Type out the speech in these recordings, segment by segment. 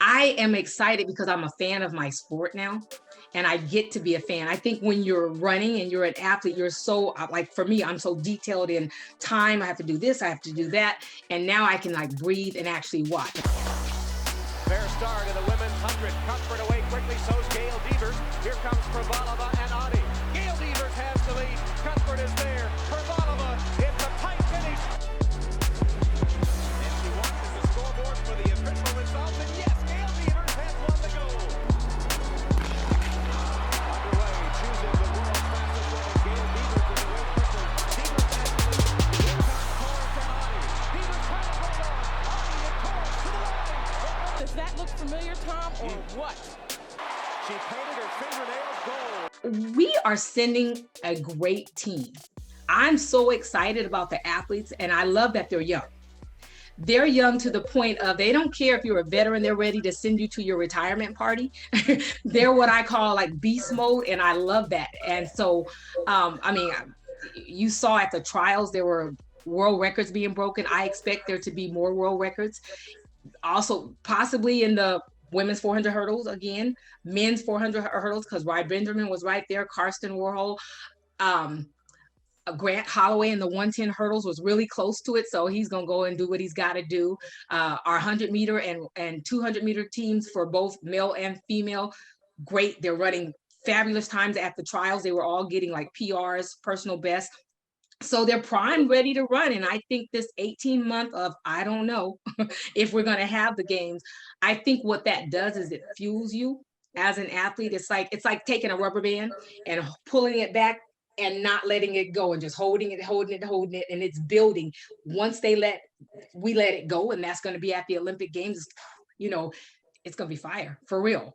I am excited because I'm a fan of my sport now and I get to be a fan. I think when you're running and you're an athlete, you're so like for me, I'm so detailed in time. I have to do this, I have to do that. And now I can like breathe and actually watch. Fair start in the women's 100. Cuthbert away quickly, so's Gail Devers. Here comes Pravalova and Adi. Gail Devers has the lead. Cuthbert is there. Pravalova, it's a tight finish. And she watches the scoreboard for the official results. And yes, Gail Devers has won the gold. Underway, choosing the world's fastest woman. Gail Devers is away quickly. Devers has the lead. Here comes Couric and Adi. Devers trying to hold on. Adi and Couric to the line. Does that look familiar, Tom, or what? She painted her fingernails gold. We are sending a great team. I'm so excited about the athletes, and I love that they're young. They're young to the point of they don't care if you're a veteran, they're ready to send you to your retirement party. They're what I call like beast mode, and I love that. And so, you saw at the trials, there were world records being broken. I expect there to be more world records. Also, possibly in the women's 400 hurdles again, men's 400 hurdles, because Ryan Benjamin was right there, Karsten Warhol. Grant Holloway in the 110 hurdles was really close to it, so he's going to go and do what he's got to do. Our 100 meter and 200 meter teams for both male and female, great. They're running fabulous times at the trials. They were all getting like PRs, personal best. So they're primed, ready to run. And I think this 18-month of, I don't know if we're going to have the games. I think what that does is it fuels you as an athlete. It's like taking a rubber band and pulling it back and not letting it go and just holding it. And it's building. Once we let it go, and that's going to be at the Olympic Games, it's going to be fire for real.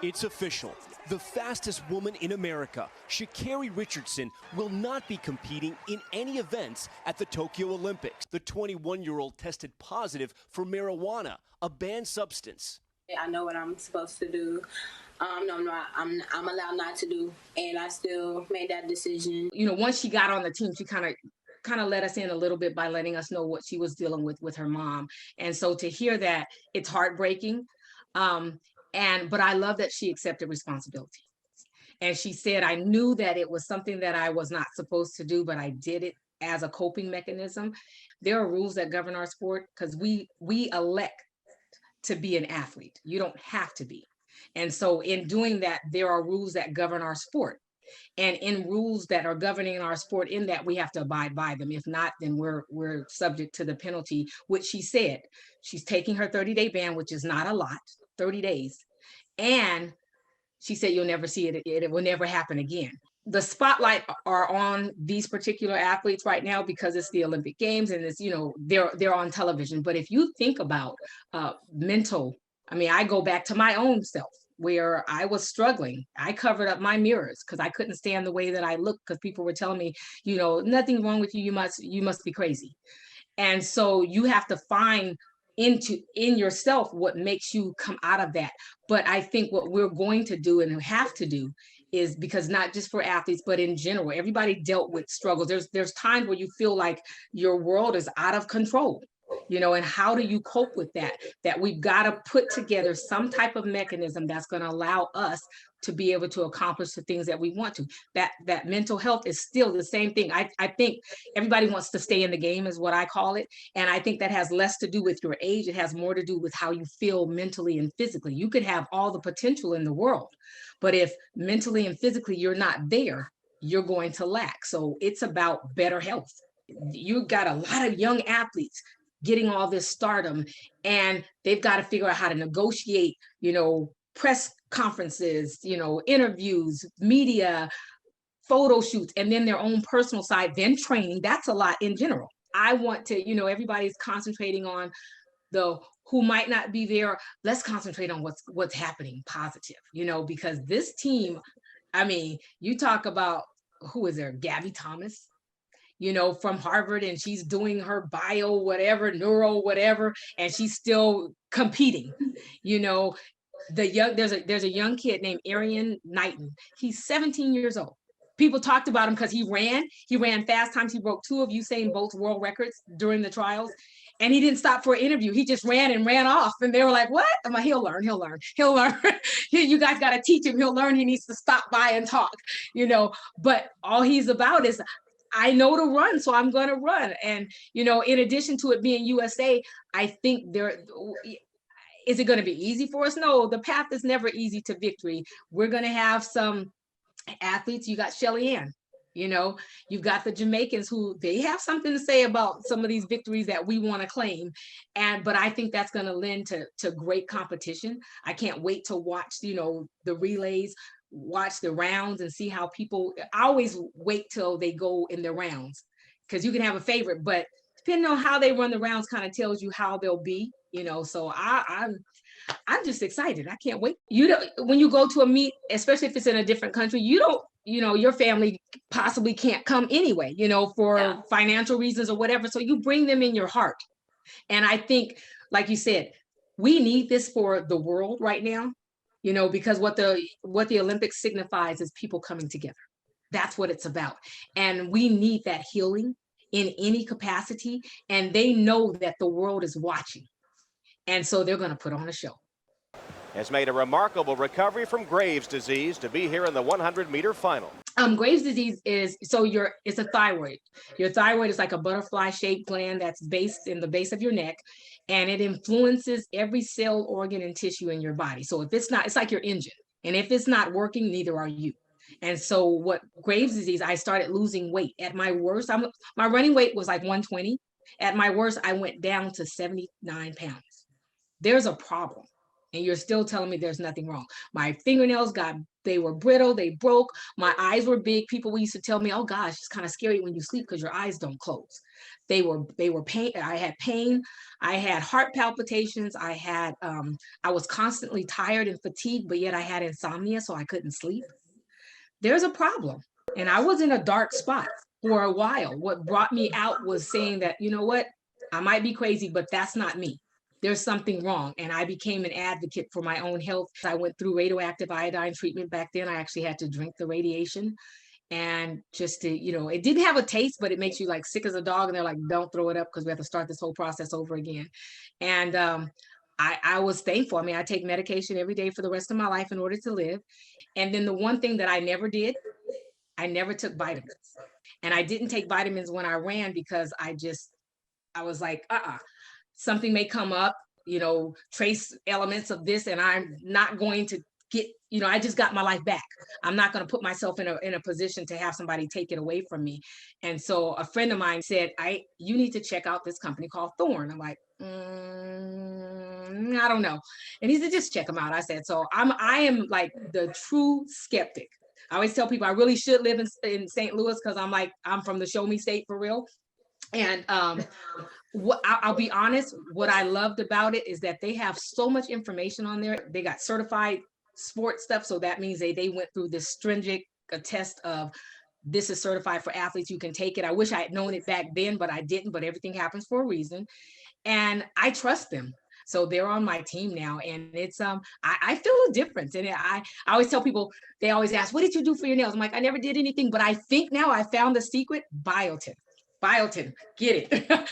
It's official. The fastest woman in America, Sha'Carri Richardson, will not be competing in any events at the Tokyo Olympics. The 21-year-old tested positive for marijuana, a banned substance. I know what I'm supposed to do. I'm allowed not to do, and I still made that decision. Once she got on the team, she kind of let us in a little bit by letting us know what she was dealing with her mom. And so to hear that, it's heartbreaking. But I love that she accepted responsibility. And she said, I knew that it was something that I was not supposed to do, but I did it as a coping mechanism. There are rules that govern our sport because we elect to be an athlete. You don't have to be. And so in doing that, there are rules that govern our sport. And in rules that are governing our sport, in that we have to abide by them. If not, then we're subject to the penalty, which she said. She's taking her 30-day ban, which is not a lot, 30 days. And she said, you'll never see it. It will never happen again. The spotlight are on these particular athletes right now because it's the Olympic Games and it's, they're on television. But if you think about mental, I go back to my own self where I was struggling. I covered up my mirrors because I couldn't stand the way that I looked because people were telling me, nothing wrong with you. You must be crazy. And so you have to find in yourself what makes you come out of that. But I think what we're going to do and have to do is, because not just for athletes, but in general, everybody dealt with struggles. There's times where you feel like your world is out of control, and how do you cope with that? That we've got to put together some type of mechanism that's going to allow us to be able to accomplish the things that we want to. That mental health is still the same thing. I think everybody wants to stay in the game is what I call it. And I think that has less to do with your age. It has more to do with how you feel mentally and physically. You could have all the potential in the world, but if mentally and physically you're not there, you're going to lack. So it's about better health. You've got a lot of young athletes getting all this stardom, and they've got to figure out how to negotiate, press conferences, interviews, media, photo shoots, and then their own personal side, then training. That's a lot in general. I want to, everybody's concentrating on the who might not be there. Let's concentrate on what's happening positive, because this team, you talk about who is there, Gabby Thomas, from Harvard, and she's doing her bio, whatever, neuro, whatever, and she's still competing. There's a young kid named Arian Knighton. He's 17 years old. People talked about him because he ran fast times. He broke 2 of Usain Bolt's world records during the trials. And he didn't stop for an interview. He just ran and ran off. And they were like, what? I'm like, he'll learn. You guys got to teach him. He'll learn. He needs to stop by and talk, but all he's about is, I know to run, so I'm going to run. And, in addition to it being USA, I think is it going to be easy for us? No, the path is never easy to victory. We're going to have some athletes. You got Shelly Ann. You've got the Jamaicans who they have something to say about some of these victories that we want to claim. But I think that's going to lend to great competition. I can't wait to watch, the relays, watch the rounds and see how I always wait till they go in the rounds, because you can have a favorite, but depending on how they run the rounds kind of tells you how they'll be, so I'm just excited. I can't wait. When you go to a meet, especially if it's in a different country, your family possibly can't come anyway, for financial reasons or whatever. So you bring them in your heart. And I think, like you said, we need this for the world right now, because what the Olympics signifies is people coming together. That's what it's about. And we need that healing in any capacity. And they know that the world is watching. And so they're going to put on a show. Has made a remarkable recovery from Graves' disease to be here in the 100-meter final. Graves' disease it's a thyroid. Your thyroid is like a butterfly-shaped gland that's based in the base of your neck, and it influences every cell, organ, and tissue in your body. So if it's not, it's like your engine. And if it's not working, neither are you. And so what Graves' disease, I started losing weight. At my worst, my running weight was like 120. At my worst, I went down to 79 pounds. There's a problem. And you're still telling me there's nothing wrong. My fingernails they were brittle, they broke. My eyes were big. People used to tell me, oh gosh, it's kind of scary when you sleep because your eyes don't close. They were pain. I had pain. I had heart palpitations. I was constantly tired and fatigued, but yet I had insomnia, so I couldn't sleep. There's a problem. And I was in a dark spot for a while. What brought me out was saying that, you know what, I might be crazy, but that's not me. There's something wrong. And I became an advocate for my own health. I went through radioactive iodine treatment back then. I actually had to drink the radiation. And just to, it didn't have a taste, but it makes you like sick as a dog. And they're like, don't throw it up because we have to start this whole process over again. And I was thankful. I mean, I take medication every day for the rest of my life in order to live. And then the one thing that I never did, I never took vitamins. And I didn't take vitamins when I ran because I was like, something may come up, trace elements of this, and I'm not going to get, I just got my life back. I'm not going to put myself in a position to have somebody take it away from me. And so a friend of mine said, you need to check out this company called Thorne. I'm like, I don't know. And he said, just check them out. I said, so I am like the true skeptic. I always tell people I really should live in St. Louis because I'm from the show me state for real. And I'll be honest, what I loved about it is that they have so much information on there. They got certified sports stuff. So that means they went through this stringent test of this is certified for athletes. You can take it. I wish I had known it back then, but I didn't. But everything happens for a reason. And I trust them. So they're on my team now. And it's, I feel a difference. And I always tell people, they always ask, what did you do for your nails? I'm like, I never did anything, but I think now I found the secret, biotin, get it.